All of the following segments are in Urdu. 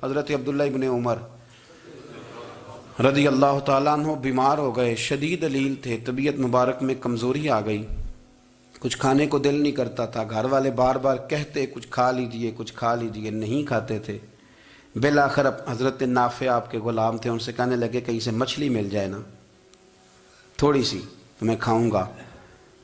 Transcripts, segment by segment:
حضرت عبداللہ ابن عمر رضی اللہ تعالیٰ عنہ بیمار ہو گئے، شدید علیل تھے، طبیعت مبارک میں کمزوری آ گئی، کچھ کھانے کو دل نہیں کرتا تھا، گھر والے بار بار کہتے کچھ کھا لیجئے کچھ کھا لیجئے، نہیں کھاتے تھے۔ بالآخر حضرت نافع آپ کے غلام تھے، ان سے کہنے لگے کہیں سے مچھلی مل جائے نا تھوڑی سی تو میں کھاؤں گا۔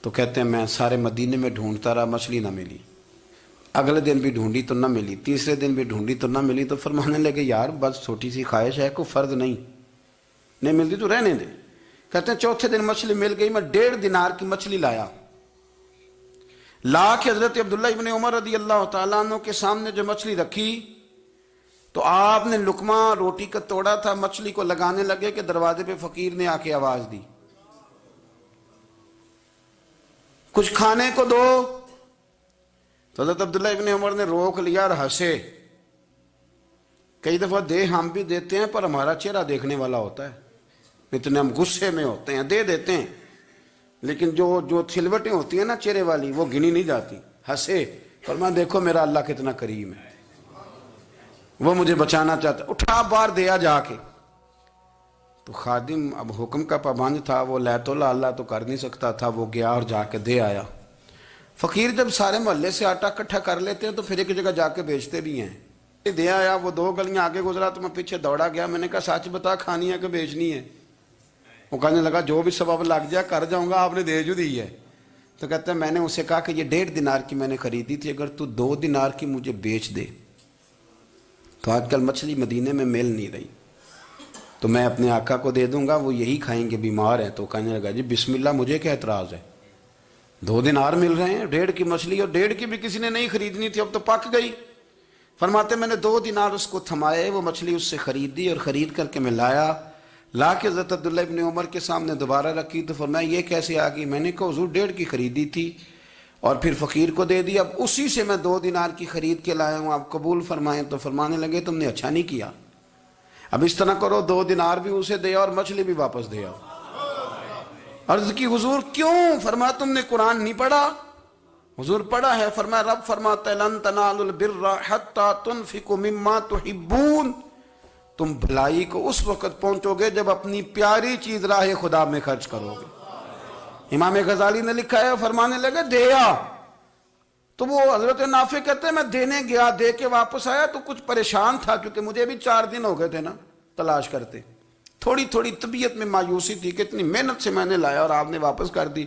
تو کہتے ہیں میں سارے مدینے میں ڈھونڈتا رہا، مچھلی نہ ملی، اگلے دن بھی ڈھونڈی تو نہ ملی، تیسرے دن بھی ڈھونڈی تو نہ ملی، تو فرمانے لگے یار بس چھوٹی سی خواہش ہے، کوئی فرض نہیں ملتی تو رہنے دے۔ کہتے ہیں چوتھے دن مچھلی مل گئی، میں 1.5 دینار کی مچھلی لایا، لا کے حضرت عبداللہ ابن عمر رضی اللہ تعالیٰ عنہ کے سامنے جو مچھلی رکھی تو آپ نے لقمہ روٹی کا توڑا تھا، مچھلی کو لگانے لگے کہ دروازے پہ فقیر نے آ کے آواز دی کچھ کھانے کو دو۔ تو حضرت عبداللہ ابن عمر نے روک لیا اور ہنسے۔ کئی دفعہ دے ہم بھی دیتے ہیں پر ہمارا چہرہ دیکھنے والا ہوتا ہے، اتنے ہم غصے میں ہوتے ہیں، دے دیتے ہیں، لیکن جو چھلوٹیں ہوتی ہیں نا چہرے والی وہ گنی نہیں جاتی۔ ہنسے، فرمایا دیکھو میرا اللہ کتنا کریم ہے، وہ مجھے بچانا چاہتا ہے، اٹھا بار دیا جا کے۔ تو خادم اب حکم کا پابند تھا، وہ لیت اللہ تو کر نہیں سکتا تھا، وہ گیا اور جا کے دے آیا۔ فقیر جب سارے محلے سے آٹا اکٹھا کر لیتے ہیں تو پھر ایک جگہ جا کے بیچتے بھی ہیں۔ دے آیا، وہ 2 گلیاں آگے گزرا تو میں پیچھے دوڑا گیا، میں نے کہا سچ بتا کھانی ہے کہ بیچنی ہے؟ وہ کہنے لگا جو بھی سبب لگ جائے کر جاؤں گا، آپ نے دے جو دی ہے۔ تو کہتے ہیں میں نے اسے کہا کہ یہ 1.5 دینار کی میں نے خریدی تھی، اگر تو 2 دینار کی مجھے بیچ دے تو آج کل مچھلی مدینے میں مل نہیں رہی، تو میں اپنے آقا کو دے دوں گا، وہ یہی کھائیں گے، بیمار ہیں۔ تو کہنے لگا جی بسم اللہ، مجھے کیا اعتراض ہے، 2 دینار مل رہے ہیں، 1.5 کی مچھلی، اور 1.5 کی بھی کسی نے نہیں خریدنی تھی، اب تو پک گئی۔ فرماتے میں نے 2 دینار اس کو تھمائے، وہ مچھلی اس سے خریدی اور خرید کر کے میں لا کے حضرت عبداللہ ابن عمر کے سامنے دوبارہ رکھی۔ تو فرمایا یہ کیسے آ گئی؟ میں نے کہا حضور 1.5 کی خریدی تھی اور پھر فقیر کو دے دی، اب اسی سے میں 2 دینار کی خرید کے لایا ہوں، آپ قبول فرمائیں۔ تو فرمانے لگے تم نے اچھا نہیں کیا، اب اس طرح کرو 2 دینار بھی اسے دے اور مچھلی بھی واپس دے آؤ۔ عرض کی حضور کیوں؟ فرمایا تم نے قرآن نہیں پڑھا؟ حضور پڑھا ہے۔ فرمایا رب فرماتا ہے لن تنالوا البر حتی تنفقوا مما تحبون، تم بھلائی کو اس وقت پہنچو گے جب اپنی پیاری چیز راہ خدا میں خرچ کرو گے۔ امام غزالی نے لکھا ہے، فرمانے لگے دیا، تو وہ حضرت نافع کہتے ہیں میں دینے گیا، دے کے واپس آیا تو کچھ پریشان تھا، کیونکہ مجھے بھی 4 دن ہو گئے تھے نا تلاش کرتے، تھوڑی طبیعت میں مایوسی تھی کہ اتنی محنت سے میں نے لایا اور آپ نے واپس کر دی۔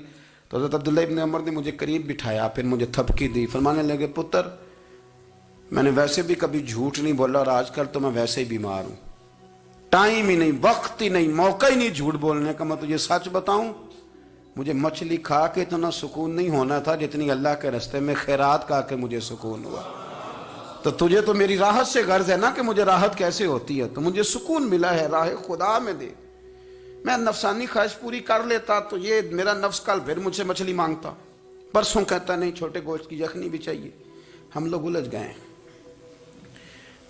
تو حضرت عبداللہ ابن عمر نے مجھے قریب بٹھایا، پھر مجھے تھپکی دی، فرمانے لگے پتر میں نے ویسے بھی کبھی جھوٹ نہیں بولا اور آج کل تو میں ویسے ہی بیمار ہوں، ٹائم ہی نہیں، وقت ہی نہیں، موقع ہی نہیں جھوٹ بولنے کا، میں تجھے سچ بتاؤں مجھے مچھلی کھا کے اتنا سکون نہیں ہونا تھا جتنی اللہ کے راستے میں خیرات کھا کے مجھے سکون ہوا۔ تو تجھے تو میری راحت سے غرض ہے نا کہ مجھے راحت کیسے ہوتی ہے، تو مجھے سکون ملا ہے، راہ خدا میں دے۔ میں نفسانی خواہش پوری کر لیتا تو یہ میرا نفس کل پھر مجھ سے مچھلی مانگتا، پرسوں کہتا نہیں چھوٹے گوشت کی یخنی بھی چاہیے۔ ہم لوگ الجھ گئے ہیں،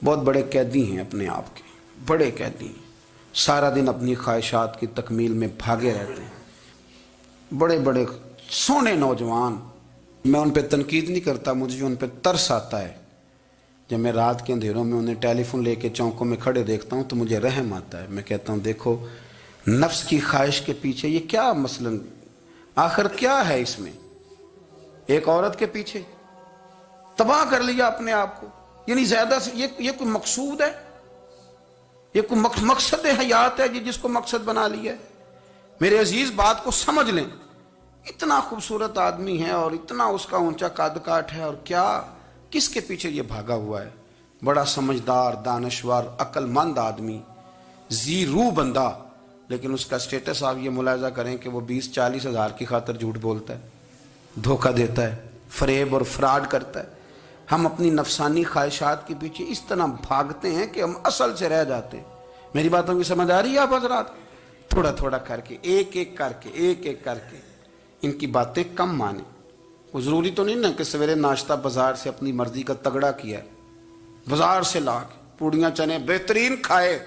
بہت بڑے قیدی ہیں اپنے آپ کے، بڑے قیدی ہیں، سارا دن اپنی خواہشات کی تکمیل میں بھاگے رہتے ہیں، بڑے بڑے سونے نوجوان۔ میں ان پہ تنقید نہیں کرتا، مجھے ان پہ ترس آتا ہے۔ جب میں رات کے اندھیروں میں انہیں ٹیلی فون لے کے چوکوں میں کھڑے دیکھتا ہوں تو مجھے رحم آتا ہے۔ میں کہتا ہوں دیکھو نفس کی خواہش کے پیچھے یہ کیا مثلاً آخر کیا ہے اس میں؟ ایک عورت کے پیچھے تباہ کر لیا اپنے آپ کو، یعنی زیادہ سے یہ کوئی مقصود ہے؟ یہ کوئی مقصد حیات ہے جس کو مقصد بنا لیا ہے؟ میرے عزیز بات کو سمجھ لیں، اتنا خوبصورت آدمی ہے اور اتنا اس کا اونچا قد کاٹ ہے، اور کیا کس کے پیچھے یہ بھاگا ہوا ہے؟ بڑا سمجھدار، دانشور، عقل مند آدمی، ذی روح بندہ، لیکن اس کا سٹیٹس آپ یہ ملاحظہ کریں کہ وہ 20-40 ہزار کی خاطر جھوٹ بولتا ہے، دھوکہ دیتا ہے، فریب اور فراڈ کرتا ہے۔ ہم اپنی نفسانی خواہشات کے پیچھے اس طرح بھاگتے ہیں کہ ہم اصل سے رہ جاتے ہیں۔ میری باتوں کی سمجھ آ رہی ہے آپ حضرات؟ تھوڑا تھوڑا کر کے، ایک ایک کر کے ان کی باتیں کم مانیں۔ وہ ضروری تو نہیں نا کہ سویرے ناشتہ بازار سے اپنی مرضی کا تگڑا کیا ہے، بازار سے لا کے پوڑیاں چنے بہترین کھائے،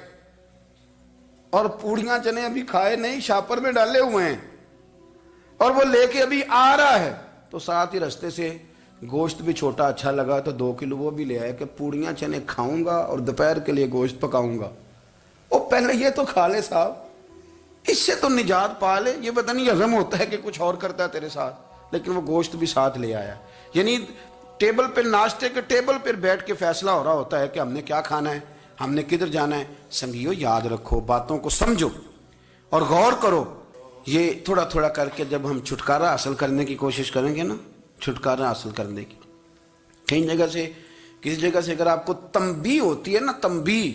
اور پوڑیاں چنے ابھی کھائے نہیں، شاپر میں ڈالے ہوئے ہیں، اور وہ لے کے ابھی آ رہا ہے تو ساتھ ہی رستے سے گوشت بھی چھوٹا اچھا لگا تو 2 کلو وہ بھی لے آئے کہ پوڑیاں چنے کھاؤں گا اور دوپہر کے لیے گوشت پکاؤں گا. وہ پہلے یہ تو کھا لے صاحب, اس سے تو نجات پا لے. یہ پتہ نہیں ہضم ہوتا ہے کہ کچھ اور کرتا ہے تیرے ساتھ, لیکن وہ گوشت بھی ساتھ لے آیا. یعنی ٹیبل پہ, ناشتے کے ٹیبل پر بیٹھ کے فیصلہ ہو رہا ہوتا ہے کہ ہم نے کیا کھانا ہے, ہم نے کدھر جانا ہے. سنگیو یاد رکھو, باتوں کو سمجھو اور غور کرو. یہ تھوڑا تھوڑا کر کے جب ہم چھٹکارا حاصل کرنے کی کوشش کریں گے نا, چھٹکارا حاصل کرنے کی, کئی جگہ سے, کسی جگہ سے اگر آپ کو تنبیہ ہوتی ہے نا, تنبیہ,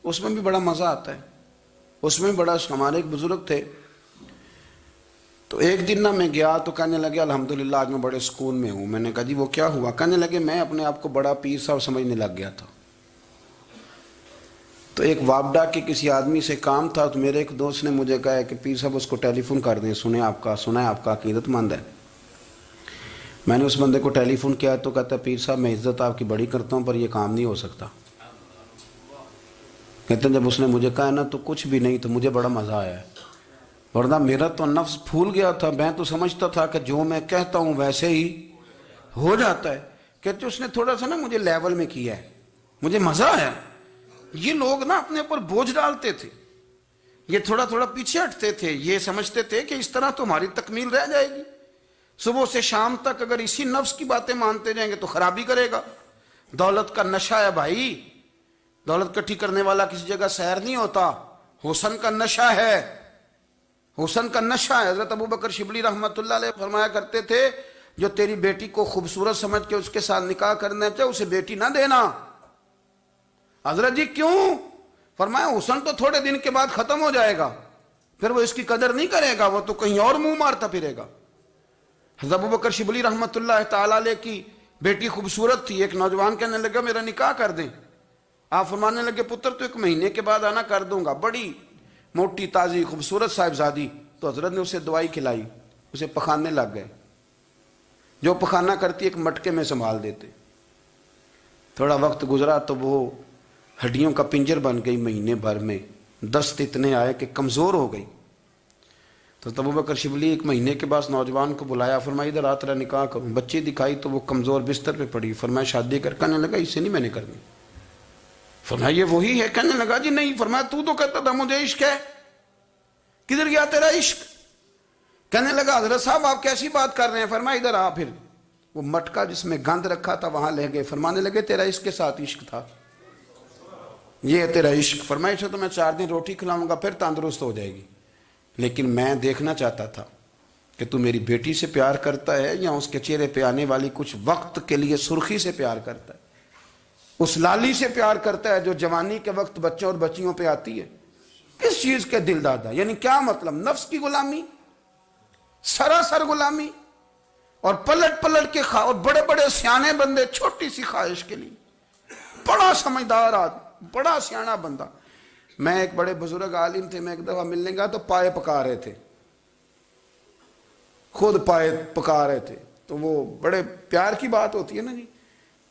اس میں بھی بڑا مزہ آتا ہے. اس میں بڑا, ہمارے ایک بزرگ تھے, تو ایک دن نا میں گیا تو کہنے لگے الحمدللہ آج میں بڑے سکون میں ہوں. میں نے کہا جی وہ کیا ہوا؟ کہنے لگے میں اپنے آپ کو بڑا پیر صاحب سمجھنے لگ گیا تھا. تو ایک وابڈا کے کسی آدمی سے کام تھا, تو میرے ایک دوست نے مجھے کہا کہ پیر صاحب اس کو ٹیلی فون کر دیں, سنا ہے آپ کا عقیدت مند ہے. میں نے اس بندے کو ٹیلی فون کیا تو کہتا پیر صاحب میں عزت آپ کی بڑی کرتا ہوں پر یہ کام نہیں ہو سکتا. کہتے ہیں جب اس نے مجھے کہا نا تو کچھ بھی نہیں, تو مجھے بڑا مزہ آیا ہے, ورنہ میرا تو نفس پھول گیا تھا. میں تو سمجھتا تھا کہ جو میں کہتا ہوں ویسے ہی ہو جاتا ہے. کہتے اس نے تھوڑا سا نا مجھے لیول میں کیا ہے, مجھے مزہ آیا. یہ لوگ نا اپنے اوپر بوجھ ڈالتے تھے, یہ تھوڑا تھوڑا پیچھے ہٹتے تھے, یہ سمجھتے تھے کہ اس طرح تو ہماری تکمیل رہ جائے گی. صبح سے شام تک اگر اسی نفس کی باتیں مانتے جائیں گے تو خرابی کرے گا. دولت کا نشہ ہے بھائی, دولت کٹھی کرنے والا کسی جگہ سیر نہیں ہوتا. حسن کا نشہ ہے, حسن کا نشہ ہے. حضرت ابو بکر شبلی رحمۃ اللہ علیہ فرمایا کرتے تھے جو تیری بیٹی کو خوبصورت سمجھ کے اس کے ساتھ نکاح کرنا چاہے اسے بیٹی نہ دینا. حضرت جی کیوں؟ فرمایا حسن تو تھوڑے دن کے بعد ختم ہو جائے گا, پھر وہ اس کی قدر نہیں کرے گا, وہ تو کہیں اور منہ مارتا پھرے گا. حضرت ابو بکر شبلی رحمۃ اللہ تعالی علیہ کی بیٹی خوبصورت تھی. ایک نوجوان کہنے لگا میرا نکاح کر دیں. آپ فرمانے لگے پتر تو 1 مہینے کے بعد آنا, کر دوں گا. بڑی موٹی تازی خوبصورت صاحبزادی. تو حضرت نے اسے دوائی کھلائی, اسے پخانے لگ گئے. جو پخانہ کرتی ایک مٹکے میں سنبھال دیتے. تھوڑا وقت گزرا تو وہ ہڈیوں کا پنجر بن گئی. مہینے بھر میں دست اتنے آئے کہ کمزور ہو گئی. تو ابو بکر شبلی 1 مہینے کے بعد نوجوان کو بلایا, فرمایا ادھر آ تیرا نکاح کروں. بچی دکھائی تو وہ کمزور بستر پہ پڑی. فرمایا شادی کر. کہنے لگا اس سے نہیں میں نے کرنی. فرمایا یہ وہی ہے؟ کہنے لگا جی نہیں. فرمایا تو کہتا تھا مجھے عشق ہے, کدھر گیا تیرا عشق؟ کہنے لگا حضرت صاحب آپ کیسی بات کر رہے ہیں. فرمایا ادھر آ. پھر وہ مٹکا جس میں گند رکھا تھا وہاں لے گئے. فرمانے لگے تیرا اس کے ساتھ عشق تھا, یہ ہے تیرا عشق. فرمایا اسے تو میں 4 دن روٹی کھلاؤں گا پھر تندرست ہو جائے گی, لیکن میں دیکھنا چاہتا تھا کہ تو میری بیٹی سے پیار کرتا ہے یا اس کے چہرے پہ آنے والی کچھ وقت کے لیے سرخی سے پیار کرتا ہے, اس لالی سے پیار کرتا ہے جو جوانی کے وقت بچوں اور بچیوں پہ آتی ہے. کس چیز کے دل دادا؟ یعنی کیا مطلب؟ نفس کی غلامی, سراسر غلامی. اور پلٹ پلٹ کے اور بڑے بڑے سیانے بندے چھوٹی سی خواہش کے لیے. بڑا سمجھدار آدمی, بڑا سیانا بندہ. میں ایک بڑے بزرگ عالم تھے, میں ایک دفعہ ملنے گیا تو پائے پکا رہے تھے, خود پائے پکا رہے تھے. تو وہ بڑے پیار کی بات ہوتی ہے نا جی.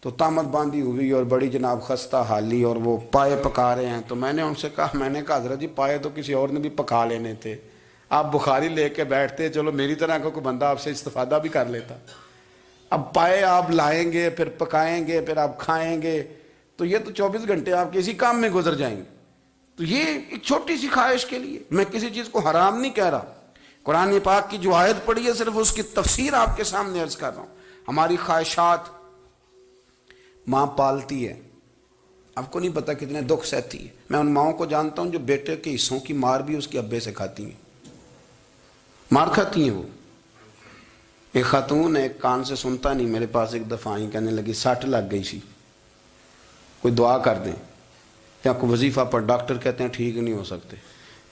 تو تامت باندھی ہوئی اور بڑی جناب خستہ حالی, اور وہ پائے پکا رہے ہیں. تو میں نے ان سے کہا, میں نے کہا حضرت جی پائے تو کسی اور نے بھی پکا لینے تھے, آپ بخاری لے کے بیٹھتے, چلو میری طرح کا کوئی بندہ آپ سے استفادہ بھی کر لیتا. اب پائے آپ لائیں گے, پھر پکائیں گے, پھر آپ کھائیں گے, تو یہ تو 24 گھنٹے آپ کسی کام میں گزر جائیں گے. تو یہ ایک چھوٹی سی خواہش کے لیے. میں کسی چیز کو حرام نہیں کہہ رہا, قرآن پاک کی جو آیت پڑھی ہے صرف اس کی تفسیر آپ کے سامنے عرض کر رہا ہوں. ہماری خواہشات ماں پالتی ہے, آپ کو نہیں پتا کتنے دکھ سہتی ہے. میں ان ماؤں کو جانتا ہوں جو بیٹے کے حصوں کی مار بھی اس کے ابے سے کھاتی ہیں, مار کھاتی ہیں وہ. ایک خاتون ایک کان سے سنتا نہیں, میرے پاس ایک دفعہ آئی, کہنے لگی 60 لگ گئی سی, کوئی دعا کر دیں یا کوئی وظیفہ پر. ڈاکٹر کہتے ہیں ٹھیک نہیں ہو سکتے.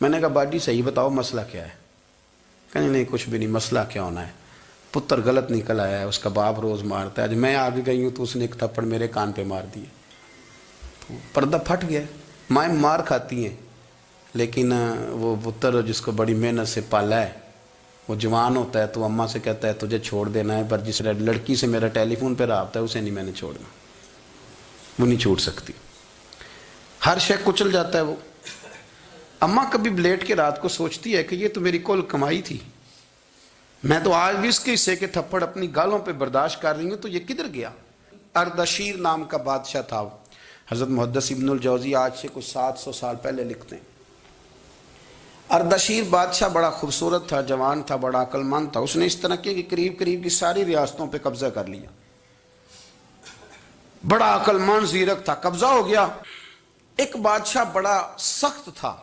میں نے کہا باجی صحیح بتاؤ مسئلہ کیا ہے؟ کہنے نہیں کچھ بھی نہیں, مسئلہ کیا ہونا ہے, پتر غلط نکل آیا ہے, اس کا باپ روز مارتا ہے. آج میں آگے گئی ہوں تو اس نے ایک تھپڑ میرے کان پہ مار دیے, تو پردہ پھٹ گیا. مائیں مار کھاتی ہیں, لیکن وہ پتر جس کو بڑی محنت سے پالا ہے وہ جوان ہوتا ہے تو اماں سے کہتا ہے تجھے چھوڑ دینا ہے, پر جس لڑکی سے میرا ٹیلی فون پہ رابطہ ہے اسے نہیں میں نے چھوڑنا, وہ نہیں چھوڑ سکتی. ہر شے کچل جاتا ہے وہ. اماں کبھی لیٹ کے رات کو سوچتی ہے کہ یہ تو میری کل کمائی تھی, میں تو آج بھی اس کے حصے کے تھپڑ اپنی گالوں پہ برداشت کر رہی ہوں، تو یہ کدھر گیا؟ اردشیر نام کا بادشاہ تھا، حضرت محدث ابن الجوزی آج سے کچھ 700 سال پہلے لکھتے ہیں۔ اردشیر بادشاہ بڑا خوبصورت تھا، جوان تھا، بڑا عقل مند تھا۔ اس نے اس طرح کی قریب قریب کی ساری ریاستوں پہ قبضہ کر لیا۔ بڑا عقل مند زیرک تھا، قبضہ ہو گیا۔ ایک بادشاہ بڑا سخت تھا،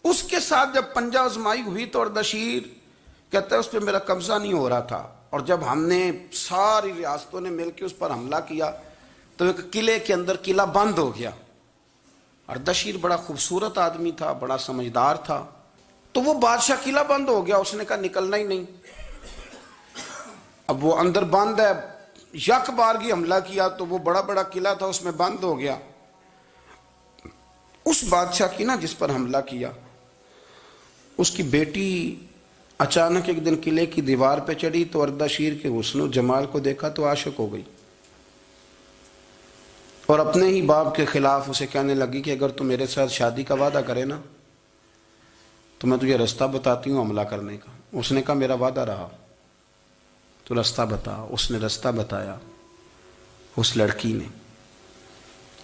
اس کے ساتھ جب پنجہ آزمائی ہوئی تو اردشیر کہتا ہے اس پہ میرا قبضہ نہیں ہو رہا تھا، اور جب ہم نے ساری ریاستوں نے مل کے اس پر حملہ کیا تو ایک قلعے کے اندر قلعہ بند ہو گیا۔ اردشیر بڑا خوبصورت آدمی تھا، بڑا سمجھدار تھا، تو وہ بادشاہ قلعہ بند ہو گیا، اس نے کہا نکلنا ہی نہیں۔ اب وہ اندر بند ہے، یک بارگی حملہ کیا تو وہ بڑا بڑا قلعہ تھا اس میں بند ہو گیا۔ اس بادشاہ کی نا جس پر حملہ کیا، اس کی بیٹی اچانک ایک دن قلعے کی دیوار پہ چڑھی تو اردشیر کے حسن و جمال کو دیکھا تو عاشق ہو گئی، اور اپنے ہی باپ کے خلاف اسے کہنے لگی کہ اگر تو میرے ساتھ شادی کا وعدہ کرے نا تو میں تجھے رستہ بتاتی ہوں حملہ کرنے کا۔ اس نے کہا میرا وعدہ رہا، تو رستہ بتا۔ اس نے رستہ بتایا اس لڑکی نے،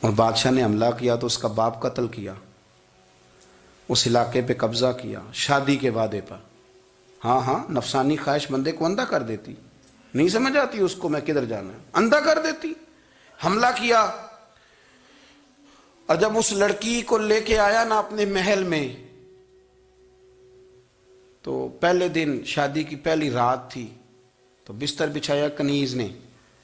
اور بادشاہ نے حملہ کیا تو اس کا باپ قتل کیا، اس علاقے پہ قبضہ کیا شادی کے وعدے پر۔ ہاں ہاں، نفسانی خواہش بندے کو اندھا کر دیتی، نہیں سمجھ آتی اس کو میں کدھر جانا ہے، اندھا کر دیتی۔ حملہ کیا، اور جب اس لڑکی کو لے کے آیا نا اپنے محل میں، تو پہلے دن شادی کی پہلی رات تھی، تو بستر بچھایا کنیز نے،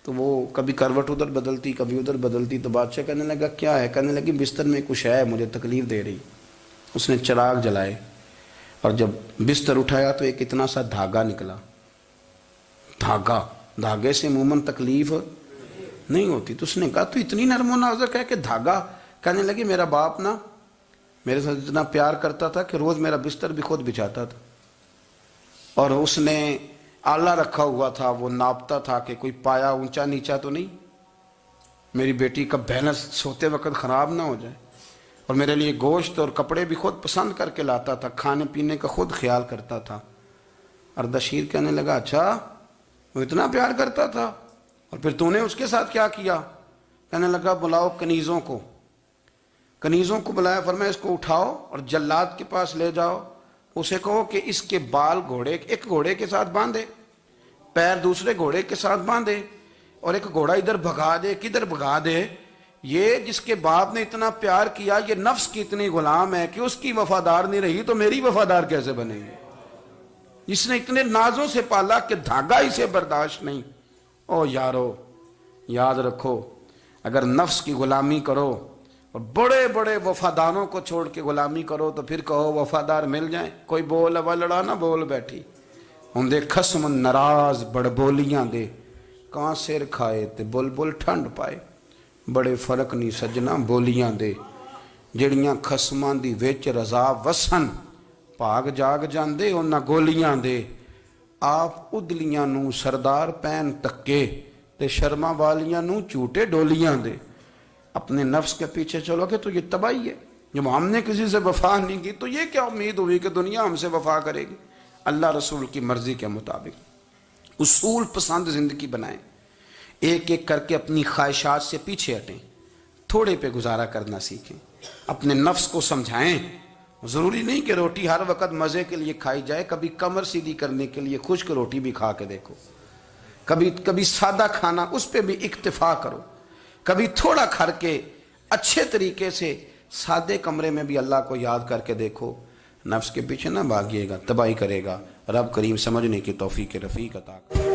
تو وہ کبھی کروٹ ادھر بدلتی کبھی ادھر بدلتی، تو بادشاہ کہنے لگا کیا ہے؟ کہنے لگی بستر میں کچھ ہے، مجھے تکلیف دے رہی۔ اس نے چراغ جلائے اور جب بستر اٹھایا تو ایک اتنا سا دھاگا نکلا۔ دھاگے سے عموماً تکلیف نہیں ہوتی، تو اس نے کہا تو اتنی نرم و نازک ہے کہ دھاگا؟ کہنے لگی میرا باپ نا میرے ساتھ اتنا پیار کرتا تھا کہ روز میرا بستر بھی خود بچھاتا تھا، اور اس نے آلہ رکھا ہوا تھا، وہ ناپتا تھا کہ کوئی پایا اونچا نیچا تو نہیں، میری بیٹی کا بیلنس سوتے وقت خراب نہ ہو جائے، اور میرے لیے گوشت اور کپڑے بھی خود پسند کر کے لاتا تھا، کھانے پینے کا خود خیال کرتا تھا۔ اردشیر کہنے لگا اچھا وہ اتنا پیار کرتا تھا، اور پھر تو نے اس کے ساتھ کیا کیا؟ کہنے لگا بلاؤ کنیزوں کو۔ کنیزوں کو بلایا، فرمایا اس کو اٹھاؤ اور جلاد کے پاس لے جاؤ، اسے کہو کہ اس کے بال ایک گھوڑے کے ساتھ باندھے، پیر دوسرے گھوڑے کے ساتھ باندھے، اور ایک گھوڑا ادھر بھگا دے کدھر بھگا دے۔ یہ جس کے باپ نے اتنا پیار کیا، یہ نفس کی اتنی غلام ہے کہ اس کی وفادار نہیں رہی تو میری وفادار کیسے بنے گی؟ جس نے اتنے نازوں سے پالا کہ دھاگا اسے برداشت نہیں۔ او یارو، یاد رکھو، اگر نفس کی غلامی کرو اور بڑے بڑے وفاداروں کو چھوڑ کے غلامی کرو تو پھر کہو وفادار مل جائیں، کوئی بول وا لڑا نہ بول بیٹھی ہوں دے خسم ناراض بڑ بولیاں دے، کان سر کھائے تے بل بل ٹھنڈ پائے، بڑے فرق نہیں سجنا بولیاں دے، جڑیاں خسماں دی وچ رضا وسن، بھاگ جاگ جاندے انہاں گولیاں دے، آپ ادلیاں نو سردار پین تکے تے شرما والیاں نو چوٹے ڈولیاں دے۔ اپنے نفس کے پیچھے چلو گے تو یہ تباہی ہے۔ جب ہم نے کسی سے وفا نہیں کی تو یہ کیا امید ہوئی کہ دنیا ہم سے وفا کرے گی؟ اللہ رسول کی مرضی کے مطابق اصول پسند زندگی بنائیں، ایک ایک کر کے اپنی خواہشات سے پیچھے ہٹیں، تھوڑے پہ گزارا کرنا سیکھیں، اپنے نفس کو سمجھائیں۔ ضروری نہیں کہ روٹی ہر وقت مزے کے لیے کھائی جائے، کبھی کمر سیدھی کرنے کے لیے خشک روٹی بھی کھا کے دیکھو، کبھی سادہ کھانا اس پہ بھی اکتفا کرو، کبھی تھوڑا کھر کے اچھے طریقے سے سادے کمرے میں بھی اللہ کو یاد کر کے دیکھو۔ نفس کے پیچھے نہ بھاگیے گا، تباہی کرے گا۔ رب کریم سمجھنے کی توفیق رفیق عطا کرے۔